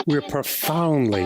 we're profoundly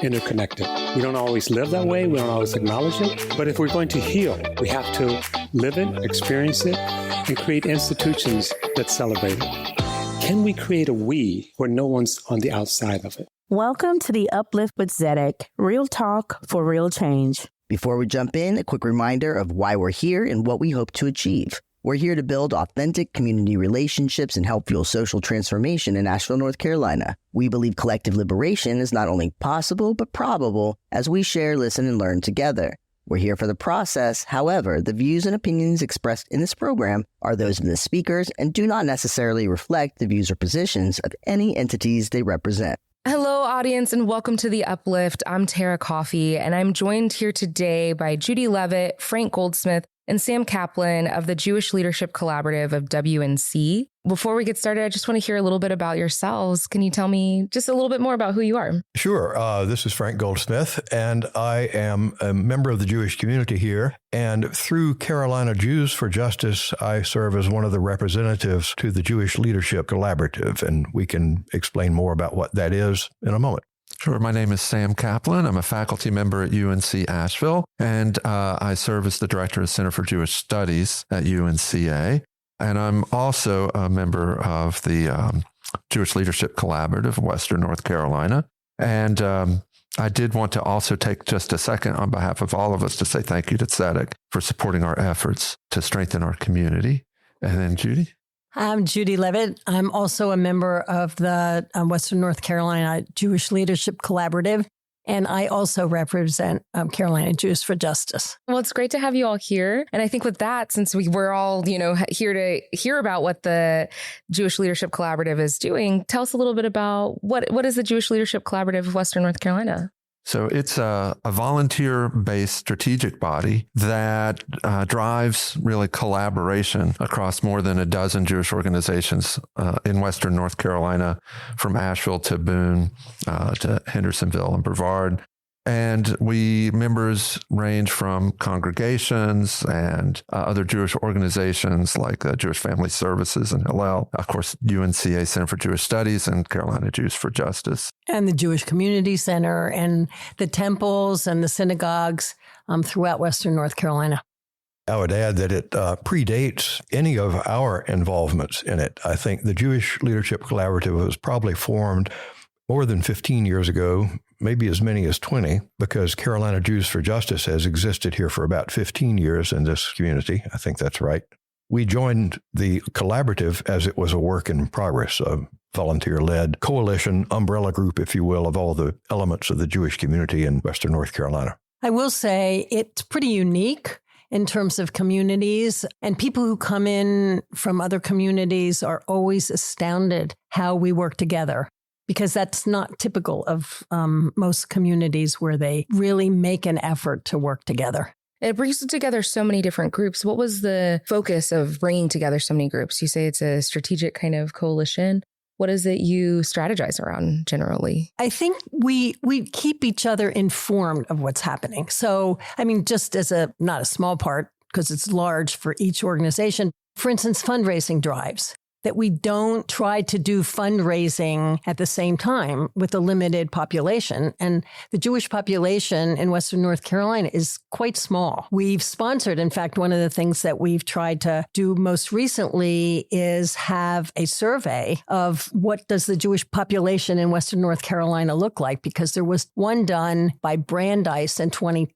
interconnected. We don't always live that way. We don't always acknowledge it. But if we're going to heal, we have to live it, experience it, and create institutions that celebrate it. Can we create a we where no one's on the outside of it? Welcome to the Uplift with Zedek, real talk for real change. Before we jump in, a quick reminder of why we're here and what we hope to achieve. We're here to build authentic community relationships and help fuel social transformation in Asheville, North Carolina. We believe collective liberation is not only possible, but probable as we share, listen, and learn together. We're here for the process. However, the views and opinions expressed in this program are those of the speakers and do not necessarily reflect the views or positions of any entities they represent. Hello, audience, and welcome to The Uplift. I'm Tara Coffey, and I'm joined here today by Judy Levitt, Frank Goldsmith, and Sam Kaplan of the Jewish Leadership Collaborative of WNC. Before we get started, I just want to hear a little bit about yourselves. Can you tell me just a little bit more about who you are? Sure. This is Frank Goldsmith, and I am a member of the Jewish community here. And through Carolina Jews for Justice, I serve as one of the representatives to the Jewish Leadership Collaborative, and we can explain more about what that is in a moment. Sure. My name is Sam Kaplan. I'm a faculty member at UNC Asheville, and I serve as the director of the Center for Jewish Studies at UNCA. And I'm also a member of the Jewish Leadership Collaborative of Western North Carolina. And I did want to also take just a second on behalf of all of us to say thank you to Tzedek for supporting our efforts to strengthen our community. And then Judy? I'm Judy Levitt. I'm also a member of the Western North Carolina Jewish Leadership Collaborative, and I also represent Carolina Jews for Justice. Well, it's great to have you all here. And I think with that, since we were all, here to hear about what the Jewish Leadership Collaborative is doing, tell us a little bit about what is the Jewish Leadership Collaborative of Western North Carolina? So it's a volunteer-based strategic body that drives really collaboration across more than a dozen Jewish organizations in Western North Carolina, from Asheville to Boone to Hendersonville and Brevard. And we members range from congregations and other Jewish organizations like Jewish Family Services and Hillel, of course, UNCA Center for Jewish Studies and Carolina Jews for Justice. And the Jewish Community Center and the temples and the synagogues throughout Western North Carolina. I would add that it predates any of our involvements in it. I think the Jewish Leadership Collaborative was probably formed more than 15 years ago, maybe as many as 20, because Carolina Jews for Justice has existed here for about 15 years in this community. I think that's right. We joined the collaborative as it was a work in progress, a volunteer-led coalition, umbrella group, if you will, of all the elements of the Jewish community in Western North Carolina. I will say it's pretty unique in terms of communities, and people who come in from other communities are always astounded how we work together, because that's not typical of most communities where they really make an effort to work together. It brings together so many different groups. What was the focus of bringing together so many groups? You say it's a strategic kind of coalition. What is it you strategize around generally? I think we keep each other informed of what's happening. So, just as not a small part, because it's large for each organization, for instance, fundraising drives. That we don't try to do fundraising at the same time with a limited population. And the Jewish population in Western North Carolina is quite small. We've sponsored, in fact, one of the things that we've tried to do most recently is have a survey of what does the Jewish population in Western North Carolina look like, because there was one done by Brandeis in 2010.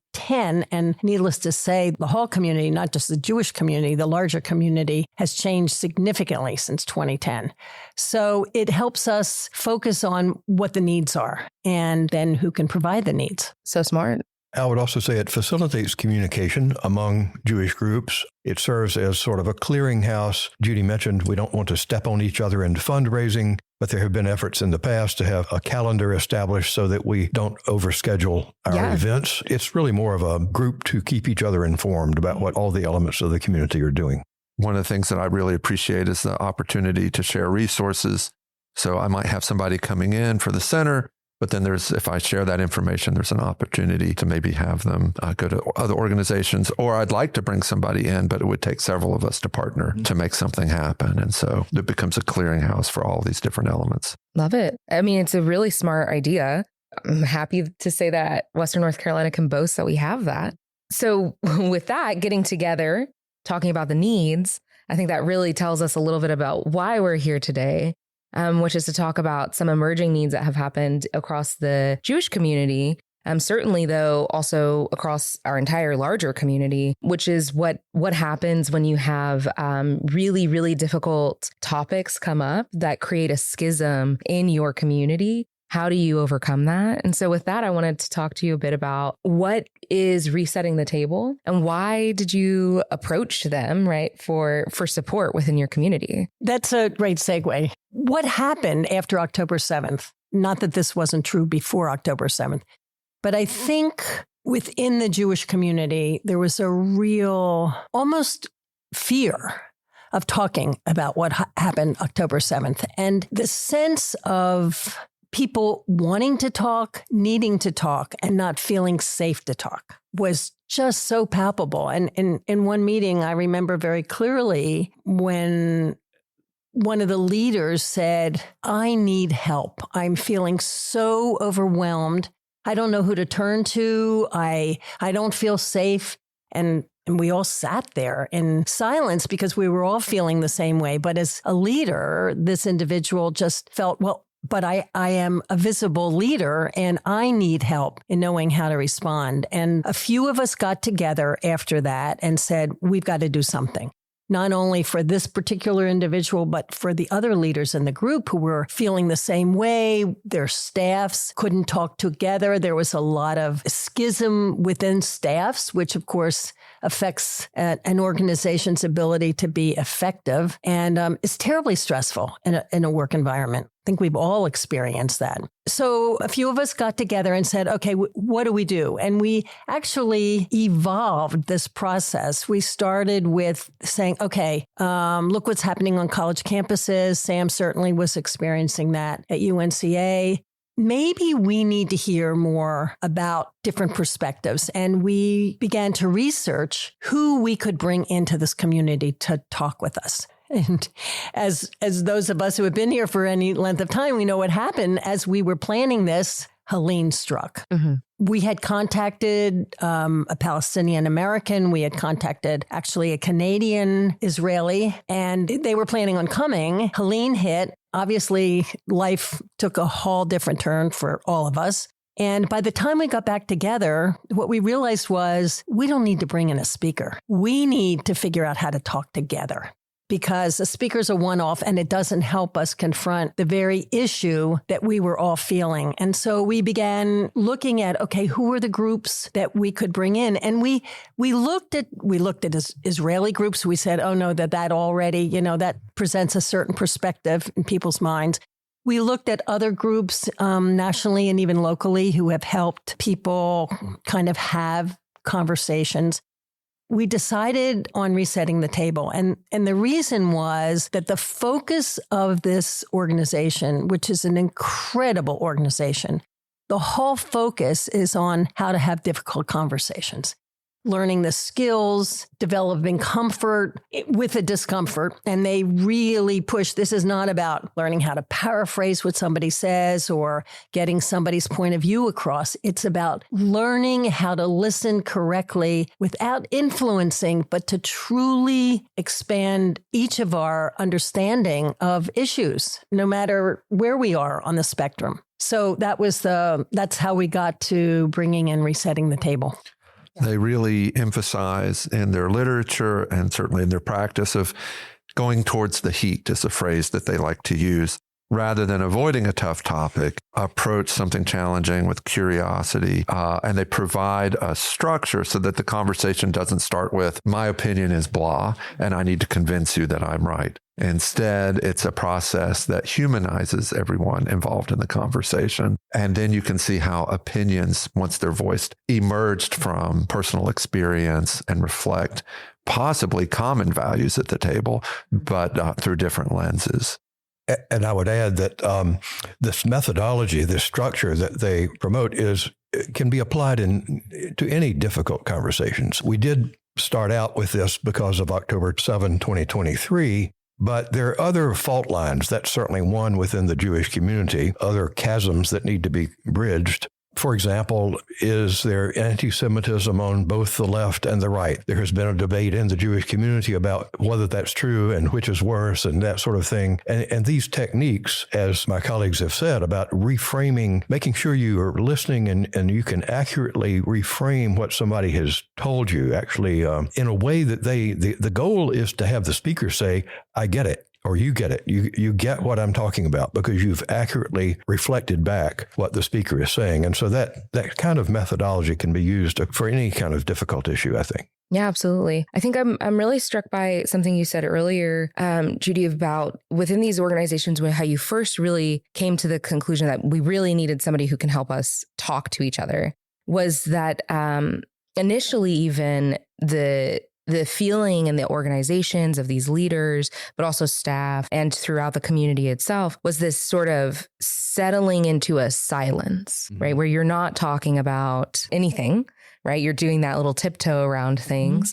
And needless to say, the whole community, not just the Jewish community, the larger community has changed significantly since 2010. So it helps us focus on what the needs are and then who can provide the needs. So smart. I would also say it facilitates communication among Jewish groups. It serves as sort of a clearinghouse. Judy mentioned we don't want to step on each other in fundraising, but there have been efforts in the past to have a calendar established so that we don't overschedule our events. It's really more of a group to keep each other informed about what all the elements of the community are doing. One of the things that I really appreciate is the opportunity to share resources. So I might have somebody coming in for the center But then if I share that information, there's an opportunity to maybe have them go to other organizations, or I'd like to bring somebody in, but it would take several of us to partner to make something happen. And so it becomes a clearinghouse for all these different elements. Love it. I mean, it's a really smart idea. I'm happy to say that Western North Carolina can boast that we have that. So with that, getting together, talking about the needs, I think that really tells us a little bit about why we're here today. Which is to talk about some emerging needs that have happened across the Jewish community. Certainly, though, also across our entire larger community, which is what happens when you have really, really difficult topics come up that create a schism in your community. How do you overcome that? And so with that, I wanted to talk to you a bit about what is resetting the table and why did you approach them, right, for support within your community? That's a great segue. What happened after October 7th? Not that this wasn't true before October 7th, but I think within the Jewish community, there was a real almost fear of talking about what happened October 7th. And the sense of people wanting to talk, needing to talk, and not feeling safe to talk was just so palpable. And in one meeting, I remember very clearly when one of the leaders said, I need help. I'm feeling so overwhelmed. I don't know who to turn to. I don't feel safe. And we all sat there in silence because we were all feeling the same way. But as a leader, this individual just felt, well, but I am a visible leader and I need help in knowing how to respond. And a few of us got together after that and said, we've got to do something. Not only for this particular individual, but for the other leaders in the group who were feeling the same way. Their staffs couldn't talk together. There was a lot of schism within staffs, which of course affects an organization's ability to be effective and is terribly stressful in a work environment. I think we've all experienced that. So a few of us got together and said, okay, what do we do? And we actually evolved this process. We started with saying, okay, look what's happening on college campuses. Sam certainly was experiencing that at UNCA. Maybe we need to hear more about different perspectives. And we began to research who we could bring into this community to talk with us. And as those of us who have been here for any length of time, we know what happened as we were planning this. Helene struck. Mm-hmm. We had contacted a Palestinian American. We had contacted actually a Canadian Israeli, and they were planning on coming. Helene hit. Obviously, life took a whole different turn for all of us. And by the time we got back together, what we realized was we don't need to bring in a speaker. We need to figure out how to talk together. Because a speaker's a one-off and it doesn't help us confront the very issue that we were all feeling. And so we began looking at, okay, who are the groups that we could bring in? And we looked at Israeli groups. We said, oh no, that already, that presents a certain perspective in people's minds. We looked at other groups nationally and even locally who have helped people kind of have conversations. We decided on resetting the table. And the reason was that the focus of this organization, which is an incredible organization, the whole focus is on how to have difficult conversations, learning the skills, developing comfort with the discomfort. And they really push, this is not about learning how to paraphrase what somebody says or getting somebody's point of view across. It's about learning how to listen correctly without influencing, but to truly expand each of our understanding of issues, no matter where we are on the spectrum. So that's how we got to bringing in resetting the table. They really emphasize in their literature and certainly in their practice of going towards the heat is a phrase that they like to use. Rather than avoiding a tough topic, approach something challenging with curiosity, and they provide a structure so that the conversation doesn't start with, my opinion is blah, and I need to convince you that I'm right. Instead, it's a process that humanizes everyone involved in the conversation. And then you can see how opinions, once they're voiced, emerged from personal experience and reflect possibly common values at the table, but through different lenses. And I would add that this methodology, this structure that they promote can be applied to any difficult conversations. We did start out with this because of October 7, 2023, but there are other fault lines. That's certainly one within the Jewish community, other chasms that need to be bridged. For example, is there anti-Semitism on both the left and the right? There has been a debate in the Jewish community about whether that's true and which is worse and that sort of thing. And these techniques, as my colleagues have said, about reframing, making sure you are listening and you can accurately reframe what somebody has told you, actually, in a way that the goal is to have the speaker say, I get it. Or you get it. You get what I'm talking about because you've accurately reflected back what the speaker is saying. And so that kind of methodology can be used for any kind of difficult issue, I think. Yeah, absolutely. I think I'm really struck by something you said earlier, Judy, about within these organizations, how you first really came to the conclusion that we really needed somebody who can help us talk to each other. Was that initially even the feeling in the organizations of these leaders, but also staff and throughout the community itself, was this sort of settling into a silence, right? Where you're not talking about anything, right? You're doing that little tiptoe around things,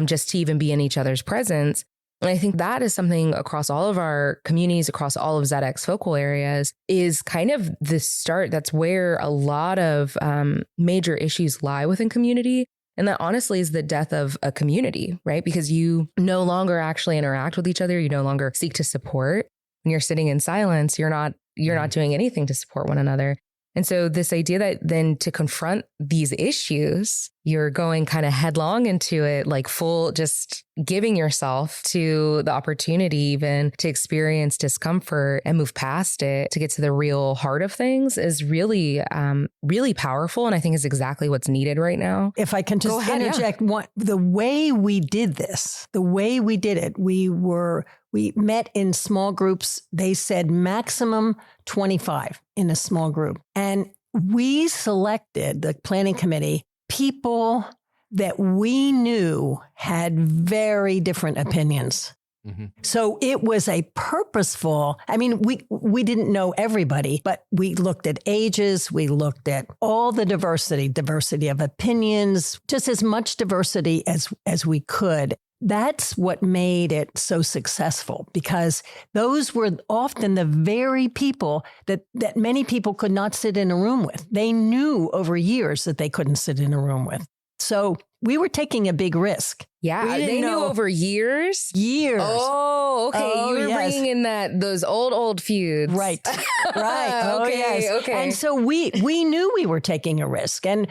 just to even be in each other's presence. And I think that is something across all of our communities, across all of ZX focal areas, is kind of the start. That's where a lot of major issues lie within community. And that honestly is the death of a community, right? Because you no longer actually interact with each other. You no longer seek to support. When you're sitting in silence, you're not doing anything to support one another. And so this idea that then to confront these issues, you're going kind of headlong into it, like full, just giving yourself to the opportunity even to experience discomfort and move past it to get to the real heart of things is really, really powerful. And I think is exactly what's needed right now. If I can just interject, the way we did this, the way we did it, we met in small groups. They said maximum 25 in a small group. And we selected, the planning committee, people that we knew had very different opinions. So it was a purposeful, I mean, we didn't know everybody, but we looked at ages, we looked at all the diversity of opinions, just as much diversity as we could. That's what made it so successful, because those were often the very people that many people could not sit in a room with. They knew over years that they couldn't sit in a room with. So we were taking a big risk. Yeah, they knew over years. Oh, okay. Oh, you were bringing in those old feuds. Right. Oh, okay, yes. okay. And so we knew we were taking a risk. And,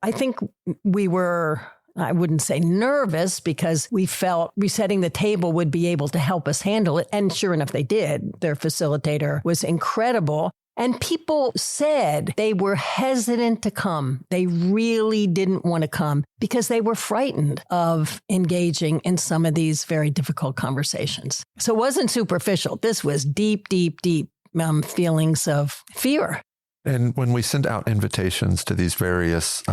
I think we were, I wouldn't say nervous, because we felt resetting the table would be able to help us handle it. And sure enough, they did. Their facilitator was incredible. And people said they were hesitant to come. They really didn't want to come because they were frightened of engaging in some of these very difficult conversations. So it wasn't superficial. This was deep feelings of fear. And when we send out invitations to these various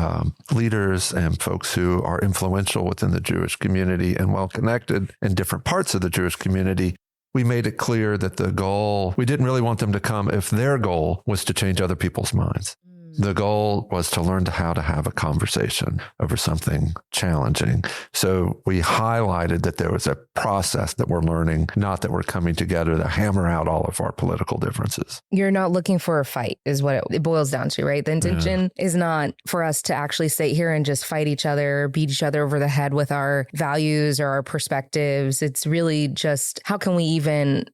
leaders and folks who are influential within the Jewish community and well-connected in different parts of the Jewish community, we made it clear that the goal, we didn't really want them to come if their goal was to change other people's minds. The goal was to learn how to have a conversation over something challenging. So we highlighted that there was a process that we're learning, not that we're coming together to hammer out all of our political differences. You're not looking for a fight is what it boils down to, right? The intention is not for us to actually sit here and just fight each other, beat each other over the head with our values or our perspectives. It's really just how can we even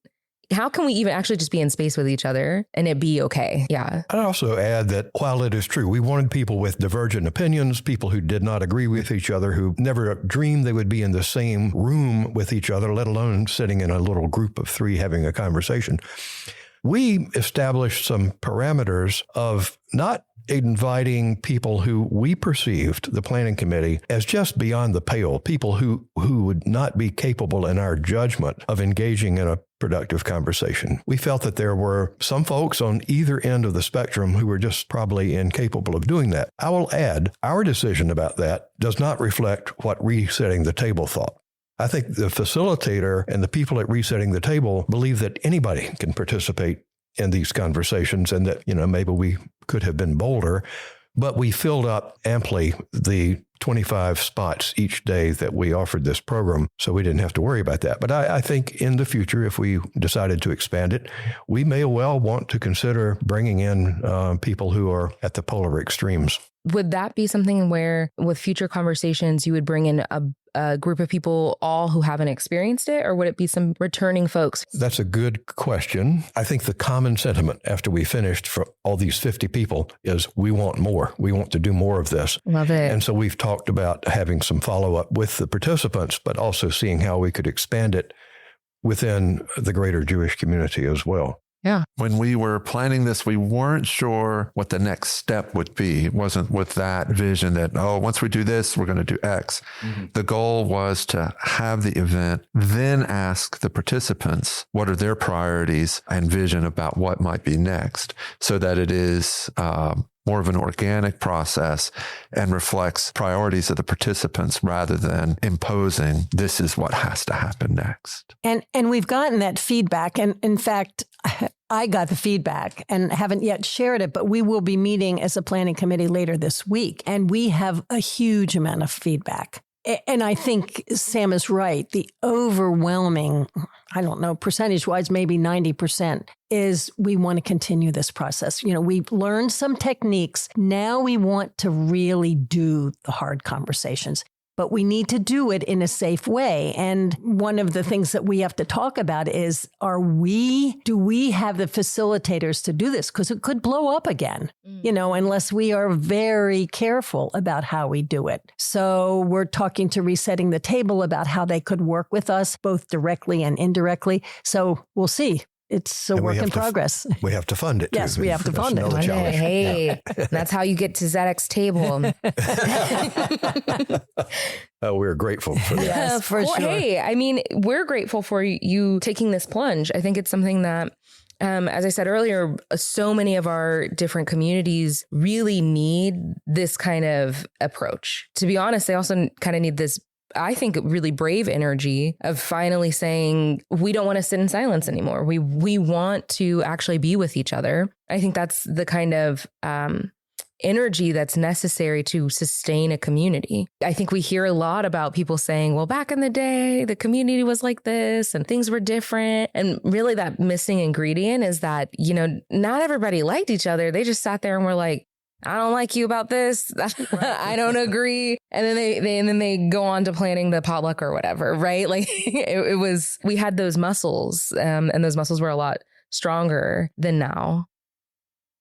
actually just be in space with each other and it be okay? Yeah. I'd also add that while it is true, we wanted people with divergent opinions, people who did not agree with each other, who never dreamed they would be in the same room with each other, let alone sitting in a little group of three having a conversation. We established some parameters of not inviting people who we perceived, the planning committee, as just beyond the pale, people who would not be capable in our judgment of engaging in a productive conversation. We felt that there were some folks on either end of the spectrum who were just probably incapable of doing that. I will add, our decision about that does not reflect what resetting the table thought. I think the facilitator and the people at Resetting the Table believe that anybody can participate in these conversations and that, maybe we could have been bolder, but we filled up amply the 25 spots each day that we offered this program, so we didn't have to worry about that. But I think in the future, if we decided to expand it, we may well want to consider bringing in people who are at the polar extremes. Would that be something where with future conversations, you would bring in a group of people all who haven't experienced it, or would it be some returning folks? That's a good question. I think the common sentiment after we finished for all these 50 people is we want more. We want to do more of this. Love it. And so we've talked about having some follow-up with the participants, but also seeing how we could expand it within the greater Jewish community as well. Yeah. When we were planning this, we weren't sure what the next step would be. It wasn't with that vision that, once we do this, we're going to do X. Mm-hmm. The goal was to have the event, then ask the participants what are their priorities and vision about what might be next, so that it is more of an organic process and reflects priorities of the participants rather than imposing this is what has to happen next. And we've gotten that feedback. And in fact, I got the feedback and haven't yet shared it, but we will be meeting as a planning committee later this week. And we have a huge amount of feedback. And I think Sam is right. The overwhelming, percentage-wise, maybe 90% is we want to continue this process. We've learned some techniques. Now we want to really do the hard conversations. But we need to do it in a safe way. And one of the things that we have to talk about is, do we have the facilitators to do this? Because it could blow up again, unless we are very careful about how we do it. So we're talking to Resetting the Table about how they could work with us, both directly and indirectly. So we'll see. It's a work in progress. We have to fund it. Yes, too. we have to fund it. Hey, that's how you get to Zedek's table. We're grateful for that. Yeah, for sure. Hey, we're grateful for you taking this plunge. I think it's something that, as I said earlier, so many of our different communities really need this kind of approach. To be honest, they also kind of need this, I think, really brave energy of finally saying, we don't want to sit in silence anymore. We want to actually be with each other. I think that's the kind of energy that's necessary to sustain a community. I think we hear a lot about people saying, well, back in the day, the community was like this and things were different. And really that missing ingredient is that, not everybody liked each other. They just sat there and were like, I don't like you about this. I don't agree. And then they go on to planning the potluck or whatever, right? Like we had those muscles, and those muscles were a lot stronger than now.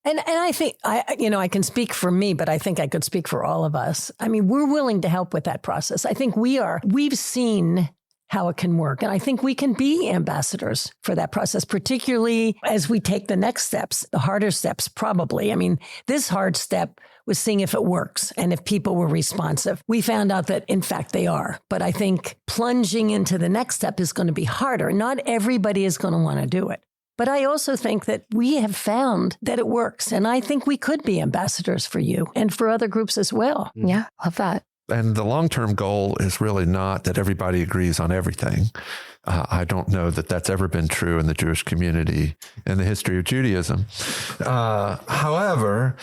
And I think, I can speak for me, but I think I could speak for all of us. We're willing to help with that process. I think we've seen how it can work. And I think we can be ambassadors for that process, particularly as we take the next steps, the harder steps, probably. This hard step was seeing if it works and if people were responsive. We found out that, in fact, they are. But I think plunging into the next step is going to be harder. Not everybody is going to want to do it. But I also think that we have found that it works. And I think we could be ambassadors for you and for other groups as well. Yeah, love that. And the long-term goal is really not that everybody agrees on everything. I don't know that that's ever been true in the Jewish community in the history of Judaism. However,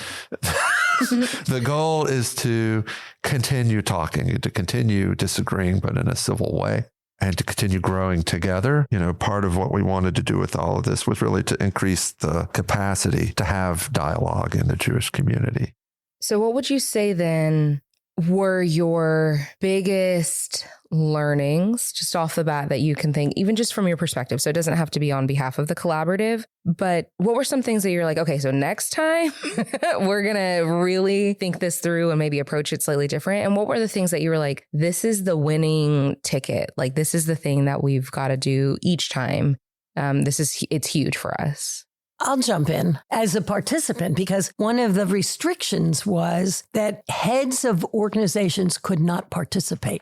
the goal is to continue talking, to continue disagreeing, but in a civil way, and to continue growing together. Part of what we wanted to do with all of this was really to increase the capacity to have dialogue in the Jewish community. So what would you say then were your biggest learnings just off the bat that you can think, even just from your perspective? So it doesn't have to be on behalf of the collaborative, but what were some things that you're like, okay, so next time we're going to really think this through and maybe approach it slightly different? And what were the things that you were like, this is the winning ticket? Like, this is the thing that we've got to do each time. It's huge for us. I'll jump in as a participant because one of the restrictions was that heads of organizations could not participate,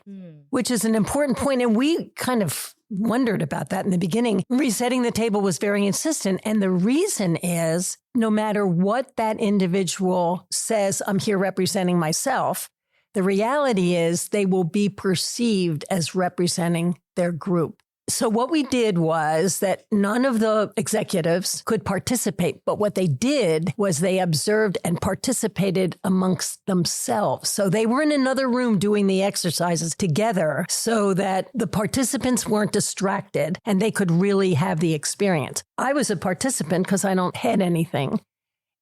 which is an important point. And we kind of wondered about that in the beginning. Resetting the Table was very insistent. And the reason is no matter what that individual says, I'm here representing myself, The reality is they will be perceived as representing their group. So what we did was that none of the executives could participate, but what they did was they observed and participated amongst themselves. So they were in another room doing the exercises together so that the participants weren't distracted and they could really have the experience. I was a participant because I don't head anything.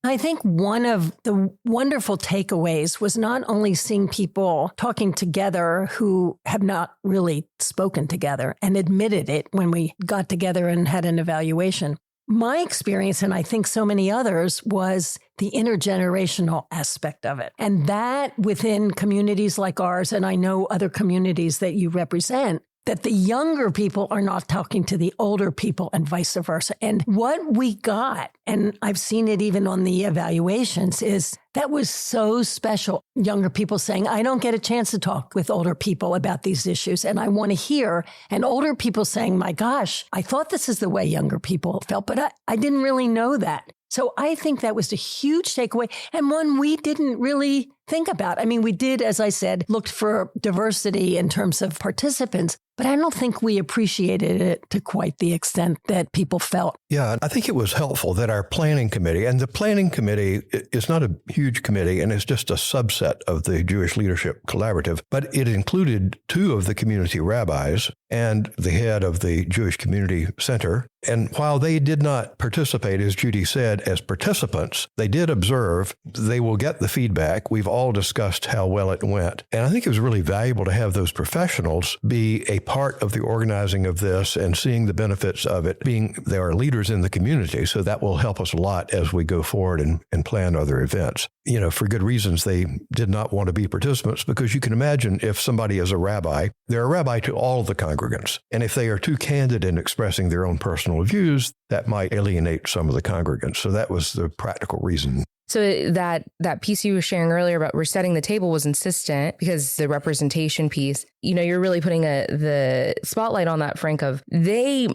I think one of the wonderful takeaways was not only seeing people talking together who have not really spoken together and admitted it when we got together and had an evaluation. My experience, and I think so many others, was the intergenerational aspect of it. And that within communities like ours, and I know other communities that you represent, that the younger people are not talking to the older people and vice versa. And what we got, and I've seen it even on the evaluations, is that was so special. Younger people saying, I don't get a chance to talk with older people about these issues, and I want to hear. And older people saying, my gosh, I thought this is the way younger people felt, but I didn't really know that. So I think that was a huge takeaway and one we didn't really think about. I mean, we did, as I said, looked for diversity in terms of participants, but I don't think we appreciated it to quite the extent that people felt. Yeah, I think it was helpful that our planning committee, and the planning committee is not a huge committee and it's just a subset of the Jewish Leadership Collaborative, but it included two of the community rabbis and the head of the Jewish Community Center. And while they did not participate, as Judy said, as participants, they did observe. They will get the feedback. We've all discussed how well it went. And I think it was really valuable to have those professionals be a part of the organizing of this and seeing the benefits of it, being they are leaders in the community. So that will help us a lot as we go forward and plan other events. You know, for good reasons, they did not want to be participants because you can imagine if somebody is a rabbi, they're a rabbi to all of the congregants. And if they are too candid in expressing their own personal views, that might alienate some of the congregants. So that was the practical reason. So that piece you were sharing earlier about resetting the table was insistent because the representation piece, you know, you're really putting the spotlight on that, Frank, of they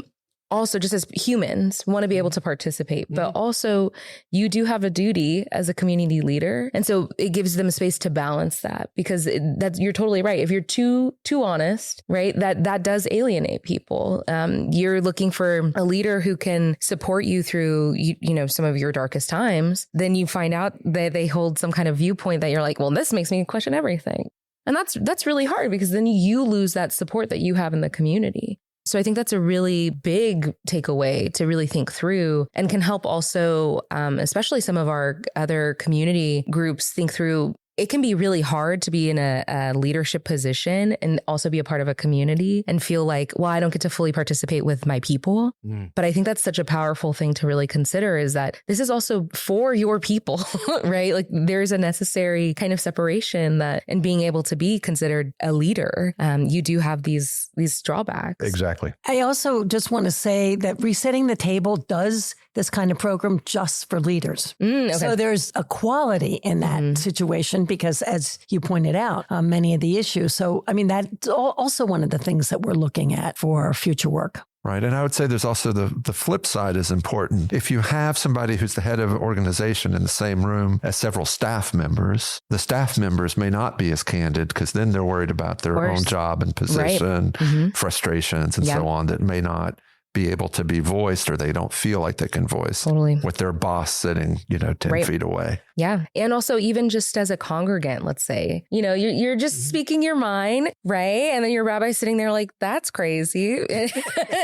also, just as humans, want to be able to participate, but also you do have a duty as a community leader. And so it gives them a space to balance that because you're totally right. If you're too honest, right, that does alienate people. You're looking for a leader who can support you through, you know, some of your darkest times. Then you find out that they hold some kind of viewpoint that you're like, well, this makes me question everything. And that's really hard because then you lose that support that you have in the community. So I think that's a really big takeaway to really think through and can help also, especially some of our other community groups, think through. It can be really hard to be in a leadership position and also be a part of a community and feel like, well, I don't get to fully participate with my people. But I think that's such a powerful thing to really consider is that this is also for your people, right? Like there's a necessary kind of separation that in being able to be considered a leader, you do have these drawbacks. Exactly. I also just want to say that Resetting the Table does this kind of program just for leaders. Okay. So there's a quality in that situation because, as you pointed out, many of the issues. So, I mean, that's also one of the things that we're looking at for future work. Right. And I would say there's also the flip side is important. If you have somebody who's the head of an organization in the same room as several staff members, the staff members may not be as candid because then they're worried about their own job and position, frustrations and so on that may not be able to be voiced or they don't feel like they can voice with their boss sitting, 10 feet away. Yeah. And also even just as a congregant, let's say, you're just speaking your mind, right? And then your rabbi sitting there like, that's crazy.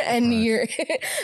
And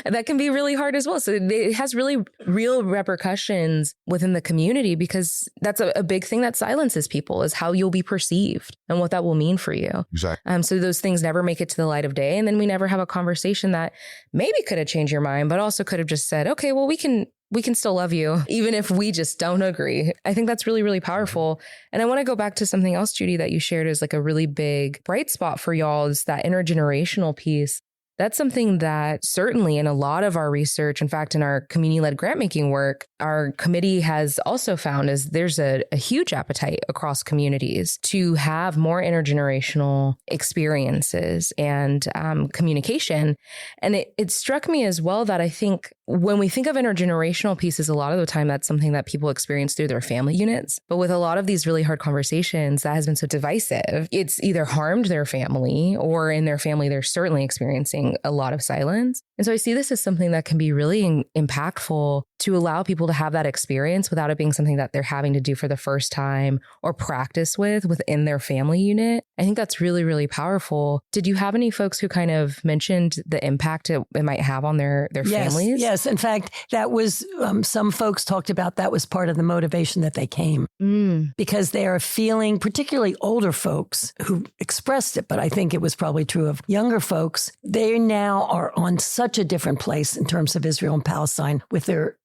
that can be really hard as well. So it has really real repercussions within the community because that's a big thing that silences people is how you'll be perceived and what that will mean for you. Exactly. So those things never make it to the light of day. And then we never have a conversation that maybe could have changed your mind, but also could have just said, okay, well, we can still love you, even if we just don't agree. I think that's really, really powerful. And I want to go back to something else, Judy, that you shared as like a really big bright spot for y'all is that intergenerational piece that's something that certainly in a lot of our research, in fact, in our community-led grant-making work, our committee has also found is there's a huge appetite across communities to have more intergenerational experiences and communication. And it struck me as well that I think when we think of intergenerational pieces, a lot of the time that's something that people experience through their family units. But with a lot of these really hard conversations, that has been so divisive. It's either harmed their family, or in their family, they're certainly experiencing a lot of silence. And so I see this as something that can be really impactful to allow people to have that experience without it being something that they're having to do for the first time or practice within their family unit. I think that's really, really powerful. Did you have any folks who kind of mentioned the impact it might have on their families? Yes. In fact, that was some folks talked about that was part of the motivation that they came because they are feeling, particularly older folks who expressed it, but I think it was probably true of younger folks. They now are on such a different place in terms of Israel and Palestine with their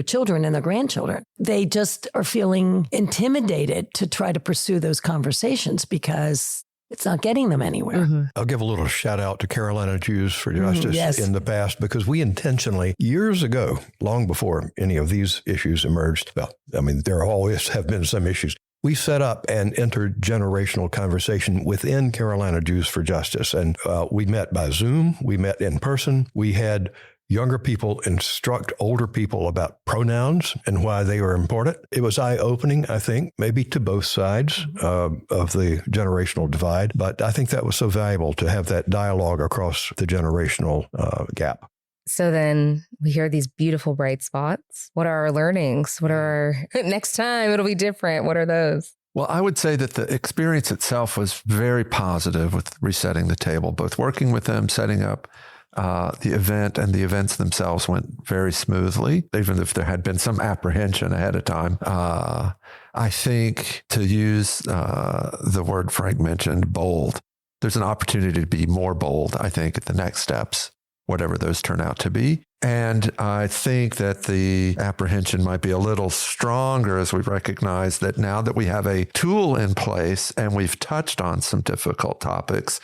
children and their grandchildren. They just are feeling intimidated to try to pursue those conversations because it's not getting them anywhere. Mm-hmm. I'll give a little shout out to Carolina Jews for Justice in the past, because we intentionally, years ago, long before any of these issues emerged, well, I mean, there always have been some issues. We set up an intergenerational conversation within Carolina Jews for Justice. And we met by Zoom. We met in person. We had younger people instruct older people about pronouns and why they are important. It was eye-opening, I think, maybe to both sides of the generational divide. But I think that was so valuable to have that dialogue across the generational gap. So then we hear these beautiful bright spots. What are our learnings? What are our next time? It'll be different. What are those? Well, I would say that the experience itself was very positive with resetting the table, both working with them, setting up the event, and the events themselves went very smoothly, even if there had been some apprehension ahead of time. I think, to use the word Frank mentioned, bold, there's an opportunity to be more bold, I think, at the next steps, whatever those turn out to be. And I think that the apprehension might be a little stronger as we recognize that now that we have a tool in place and we've touched on some difficult topics,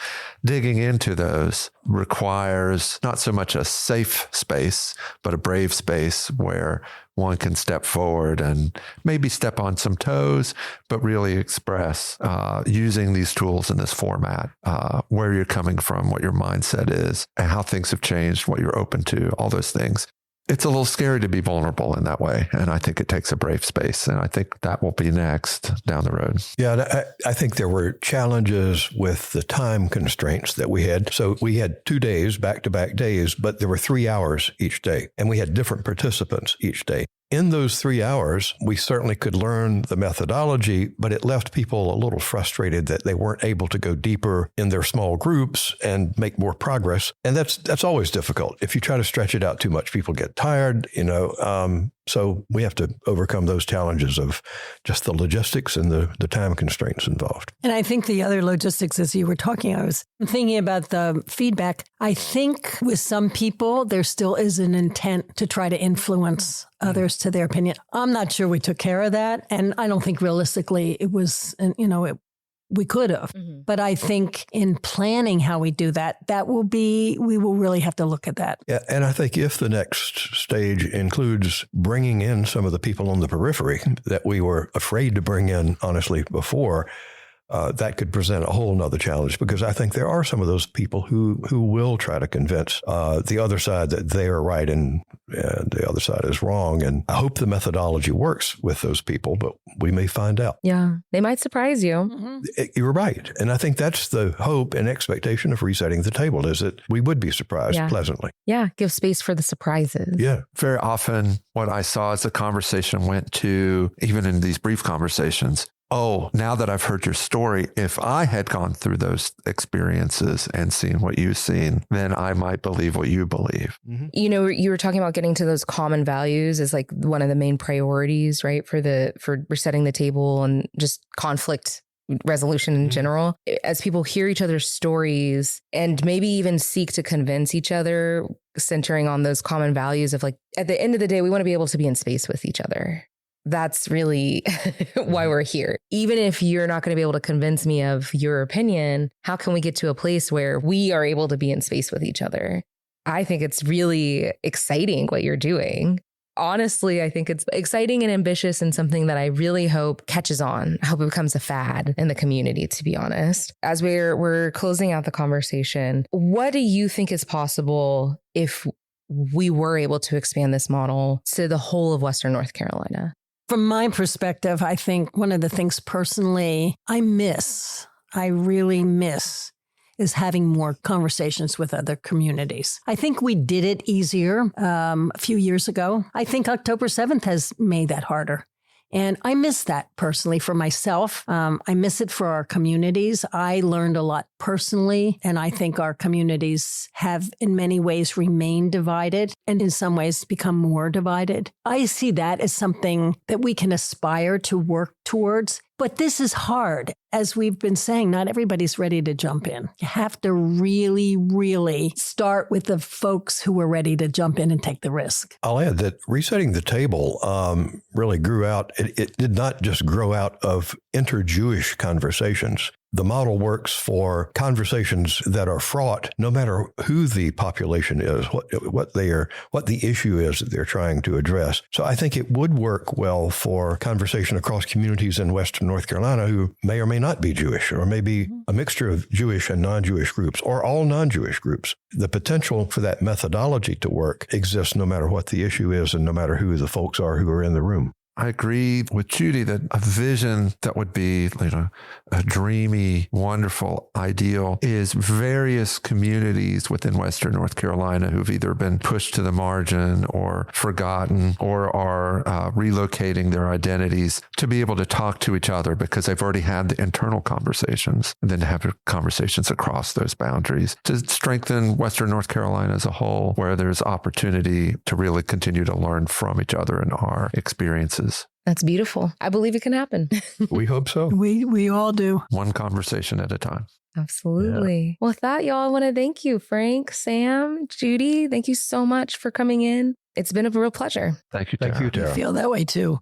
digging into those requires not so much a safe space, but a brave space where one can step forward and maybe step on some toes, but really express using these tools in this format, where you're coming from, what your mindset is, and how things have changed, what you're open to, all those things. It's a little scary to be vulnerable in that way. And I think it takes a brave space. And I think that will be next down the road. Yeah, I think there were challenges with the time constraints that we had. So we had 2 days, back-to-back days, but there were 3 hours each day. And we had different participants each day. In those 3 hours, we certainly could learn the methodology, but it left people a little frustrated that they weren't able to go deeper in their small groups and make more progress. And that's always difficult. If you try to stretch it out too much, people get tired, so we have to overcome those challenges of just the logistics and the time constraints involved. And I think the other logistics, as you were talking, I was thinking about the feedback. I think with some people, there still is an intent to try to influence others to their opinion. I'm not sure we took care of that. And I don't think realistically it was, we could have. Mm-hmm. But I think in planning how we do that, we will really have to look at that. Yeah, and I think if the next stage includes bringing in some of the people on the periphery that we were afraid to bring in, honestly, before, that could present a whole nother challenge, because I think there are some of those people who will try to convince the other side that they are right and the other side is wrong. And I hope the methodology works with those people, but we may find out. Yeah, they might surprise you. Mm-hmm. You're right. And I think that's the hope and expectation of resetting the table, is that we would be surprised pleasantly. Yeah, give space for the surprises. Yeah. Very often what I saw as the conversation went to, even in these brief conversations, oh, now that I've heard your story, if I had gone through those experiences and seen what you've seen, then I might believe what you believe. Mm-hmm. You were talking about getting to those common values as like one of the main priorities, right? For resetting the table and just conflict resolution in general. As people hear each other's stories and maybe even seek to convince each other, centering on those common values of like, at the end of the day, we want to be able to be in space with each other. that's really why we're here. Even if you're not going to be able to convince me of your opinion, how can we get to a place where we are able to be in space with each other? I think it's really exciting what you're doing. Honestly, I think it's exciting and ambitious and something that I really hope catches on. I hope it becomes a fad in the community, to be honest. As we're closing out the conversation, what do you think is possible if we were able to expand this model to the whole of Western North Carolina? From my perspective, I think one of the things personally I really miss, is having more conversations with other communities. I think we did it easier a few years ago. I think October 7th has made that harder. And I miss that personally for myself. I miss it for our communities. I learned a lot personally, and I think our communities have in many ways remained divided and in some ways become more divided. I see that as something that we can aspire to work towards. But this is hard. As we've been saying, not everybody's ready to jump in. You have to really, really start with the folks who are ready to jump in and take the risk. I'll add that resetting the table really grew out. It did not just grow out of inter-Jewish conversations. The model works for conversations that are fraught, no matter who the population is, what the issue is that they're trying to address. So I think it would work well for conversation across communities in Western North Carolina who may or may not be Jewish, or may be a mixture of Jewish and non-Jewish groups, or all non-Jewish groups. The potential for that methodology to work exists no matter what the issue is and no matter who the folks are who are in the room. I agree with Judy that a vision that would be, a dreamy, wonderful ideal is various communities within Western North Carolina who've either been pushed to the margin or forgotten or are relocating their identities to be able to talk to each other because they've already had the internal conversations, and then to have conversations across those boundaries to strengthen Western North Carolina as a whole, where there's opportunity to really continue to learn from each other and our experiences. That's beautiful. I believe it can happen. We hope so. We all do. One conversation at a time. Absolutely. Yeah. Well, with that, y'all, I want to thank you, Frank, Sam, Judy. Thank you so much for coming in. It's been a real pleasure. Thank you, Tara. Thank you, Tara. I feel that way too.